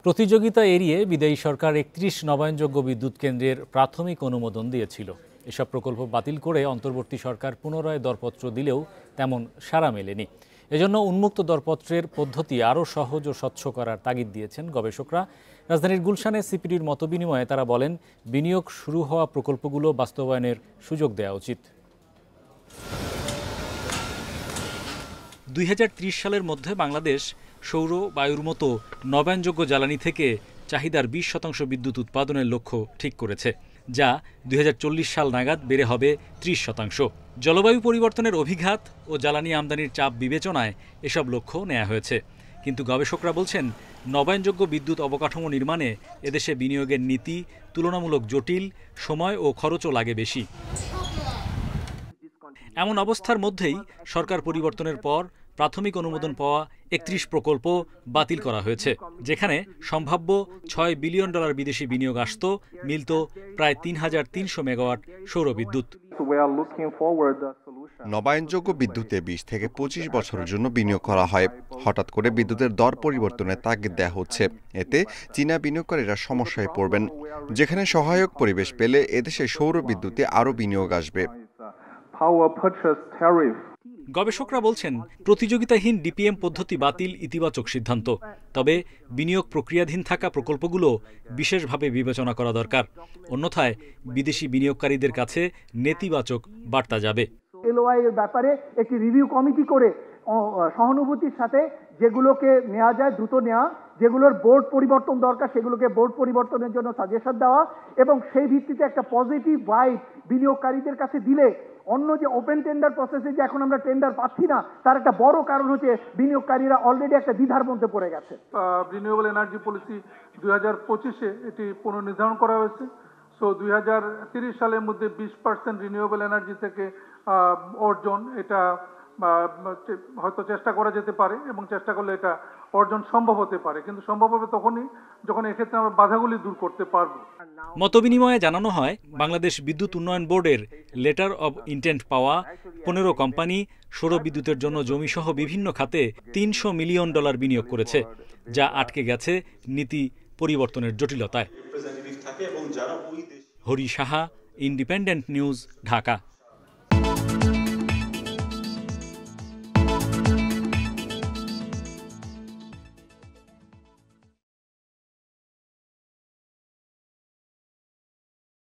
প্রতিযোগিতা এড়িয়ে বিদায়ী সরকার ৩১ নবায়নযোগ্য বিদ্যুৎ কেন্দ্রের প্রাথমিক অনুমোদন দিয়েছিল। এসব প্রকল্প বাতিল করে অন্তর্বর্তী সরকার পুনরায় দরপত্র দিলেও তেমন সাড়া মেলেনি। এজন্য উন্মুক্ত দরপত্রের পদ্ধতি আরও সহজ ও স্বচ্ছ করার তাগিদ দিয়েছেন গবেষকরা। রাজধানীর গুলশানে সিপিডির মতবিনিময়ে তারা বলেন, বিনিয়োগ শুরু হওয়া প্রকল্পগুলো বাস্তবায়নের সুযোগ দেওয়া উচিত। ২০৩০ সালের মধ্যে বাংলাদেশ সৌর বায়ুর মতো নবায়নযোগ্য জ্বালানি থেকে চাহিদার ২০% বিদ্যুৎ উৎপাদনের লক্ষ্য ঠিক করেছে, যা ২০৪০ সাল নাগাদ বেড়ে হবে ৩০%। জলবায়ু পরিবর্তনের অভিঘাত ও জ্বালানি আমদানির চাপ বিবেচনায় এসব লক্ষ্য নেওয়া হয়েছে। কিন্তু গবেষকরা বলছেন, নবায়নযোগ্য বিদ্যুৎ অবকাঠামো নির্মাণে এদেশে বিনিয়োগের নীতি তুলনামূলক জটিল, সময় ও খরচও লাগে বেশি। এমন অবস্থার মধ্যেই সরকার পরিবর্তনের পর প্রাথমিক অনুমোদন পাওয়া ৩১ প্রকল্প বাতিল করা হয়েছে, যেখানে সম্ভাব্য $৬ বিলিয়ন বিদেশি বিনিয়োগ আসত, মিলত প্রায় ৩৩০০ মেগাওয়াট সৌর বিদ্যুৎ। নবায়নযোগ্য বিদ্যুতে ২০ থেকে ২৫ বছরের জন্য বিনিয়োগ করা হয়। হঠাৎ করে বিদ্যুতের দর পরিবর্তনের তাগিদ দেওয়া হচ্ছে। এতে চীনা বিনিয়োগকারীরা সমস্যায় পড়বেন, যেখানে সহায়ক পরিবেশ পেলে এদেশে সৌর বিদ্যুতে আরও বিনিয়োগ আসবে। গবেষকরা বলছেন, প্রতিযোগিতাহীন ডিপিএম পদ্ধতি বাতিল ইতিবাচক সিদ্ধান্ত। তবে বিনিয়োগ প্রক্রিয়াধীন থাকা প্রকল্পগুলো বিশেষভাবে বিবেচনা করা দরকার, অন্যথায় বিদেশি বিনিয়োগকারীদের কাছে নেতিবাচক বার্তা যাবে। এলওআই এর ব্যাপারে একটি রিভিউ কমিটি করে সহানুভূতির সাথে যেগুলোকে নেওয়া যায় দ্রুত নেওয়া, যেগুলোর বোর্ড পরিবর্তন দরকার সেগুলোকে বোর্ড পরিবর্তনের জন্য সাজেশন দেওয়া, এবং সেই ভিত্তিতে একটা পজিটিভ ভাইব বিনিয়োগকারীদের কাছে দিলে অন্য যে ওপেন টেন্ডার প্রসেসে যে এখন আমরা টেন্ডার পাচ্ছি না, তার একটা বড় কারণ হচ্ছে বিনিয়োগকারীরা অলরেডি একটা দ্বিধার মধ্যে পড়ে গেছে। রিনিউয়েবল এনার্জি পলিসি ২০২৫-এ এটি পুনর্নির্ধারণ করা হয়েছে। সো ২০৩০ সালের মধ্যে 20% রিনিউয়েবল এনার্জি থেকে অর্জন, এটা হয়তো চেষ্টা করা যেতে পারে, এবং চেষ্টা করলে এটা অর্জন সম্ভব হতে পারে। কিন্তু সম্ভব হবে তখনই যখন এক্ষেত্রে আমরা বাধাগুলি দূর করতে পারব। মতবিনিময়ে জানানো হয়, বাংলাদেশ বিদ্যুৎ উন্নয়ন বোর্ডের লেটার অব ইন্টেন্ট পাওয়া ১৫ কোম্পানি সৌর বিদ্যুতের জন্য জমিসহ বিভিন্ন খাতে $৩০০ মিলিয়ন বিনিয়োগ করেছে, যা আটকে গেছে নীতি পরিবর্তনের জটিলতায়। Hari Saha, independent news, Dhaka.